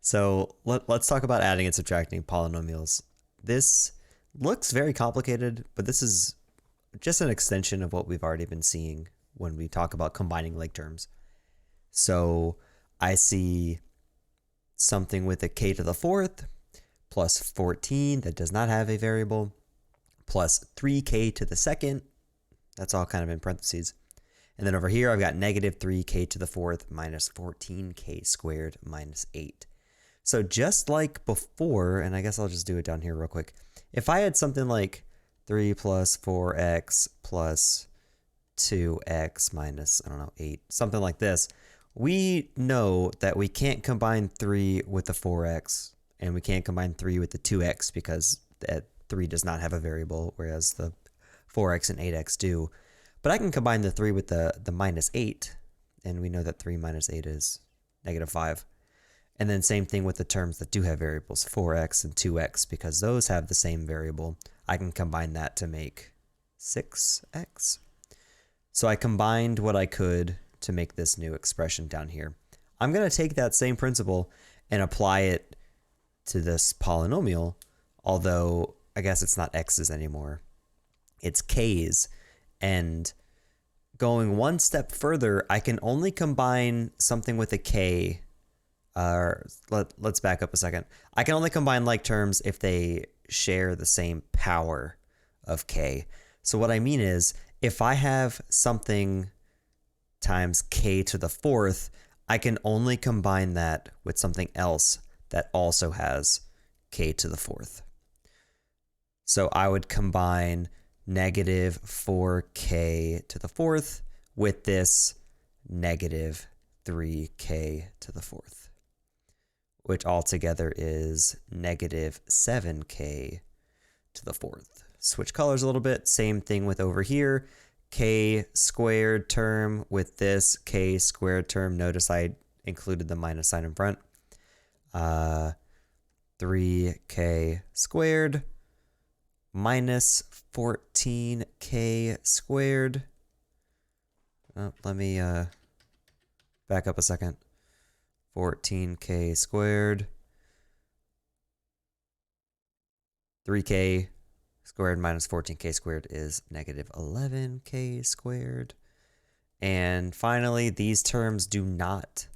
So let's talk about adding and subtracting polynomials. This looks very complicated, but this is just an extension of what we've already been seeing when we talk about combining like terms. So I see something with a k to the fourth plus 14 that does not have a variable plus 3k to the second. That's all kind of in parentheses. And then over here, I've got negative 3k to the fourth minus 14k squared minus 8. So just like before, and I guess I'll just do it down here real quick. If I had something like 3 plus 4x plus 2x minus, I don't know, 8, something like this, we know that we can't combine 3 with the 4x, and we can't combine 3 with the 2x because that 3 does not have a variable, whereas the 4x and 8x do. But I can combine the 3 with the minus 8, and we know that 3 minus 8 is negative 5. And then same thing with the terms that do have variables, 4x and 2x, because those have the same variable. I can combine that to make 6x. So I combined what I could to make this new expression down here. I'm going to take that same principle and apply it to this polynomial, although I guess it's not x's anymore. It's k's. And going one step further, I can only combine something with a k. Let's back up a second. I can only combine like terms if they share the same power of k. So what I mean is, if I have something times k to the fourth, I can only combine that with something else that also has k to the fourth. So I would combine negative 4k to the fourth with this negative 3k to the fourth, which altogether is negative 7k to the fourth. Switch colors a little bit. Same thing with over here. K squared term with this k squared term. Notice I included the minus sign in front. 3k squared minus 14k squared. Let me back up a second. 14k squared. 3k squared minus 14k squared is negative 11k squared. And finally, these terms do not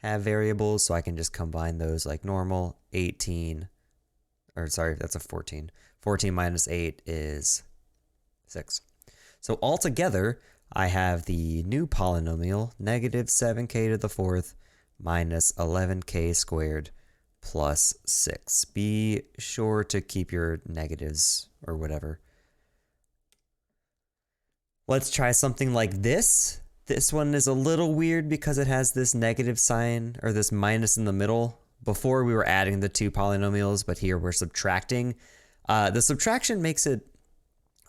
have variables, so I can just combine those like normal. 18, or sorry, that's a 14. 14 minus 8 is 6. So altogether, I have the new polynomial, negative 7k to the fourth minus 11k squared plus 6. Be sure to keep your negatives or whatever. Let's try something like this. This one is a little weird because it has this negative sign or this minus in the middle. Before we were adding the two polynomials, but here we're subtracting. The subtraction makes it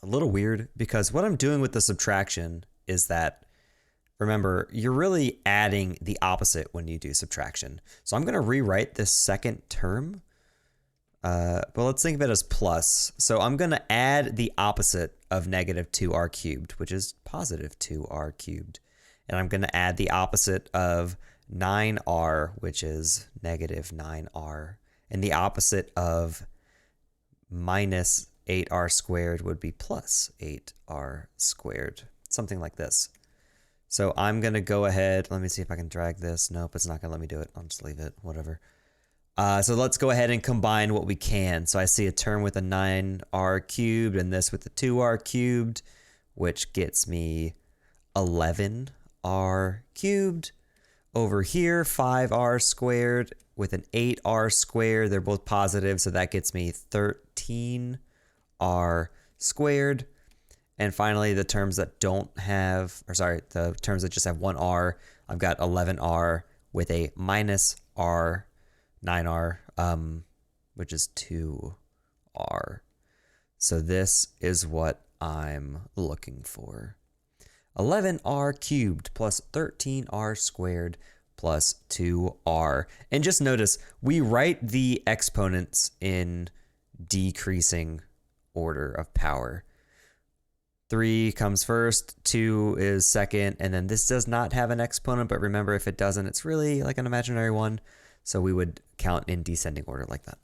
a little weird because what I'm doing with the subtraction is that, remember, you're really adding the opposite when you do subtraction. So I'm going to rewrite this second term. But let's think of it as plus. So I'm going to add the opposite of negative 2r cubed, which is positive 2r cubed. And I'm going to add the opposite of 9r, which is negative 9r. And the opposite of minus 8r squared would be plus 8r squared. Something like this. So I'm going to go ahead. Let me see if I can drag this. Nope, it's not going to let me do it. I'll just leave it. Whatever. So let's go ahead and combine what we can. So I see a term with a 9r cubed and this with a 2r cubed, which gets me 11r cubed. Over here, 5r squared with an 8r squared. They're both positive, so that gets me 13r squared. And finally, the terms that don't have, or sorry, the terms that just have one r, I've got 11r with a minus r, 9r, which is 2r. So this is what I'm looking for. 11r cubed plus 13r squared plus 2r. And just notice, we write the exponents in decreasing order of power. 3 comes first, 2 is second, and then this does not have an exponent, but remember, if it doesn't, it's really like an imaginary one. So we would count in descending order like that.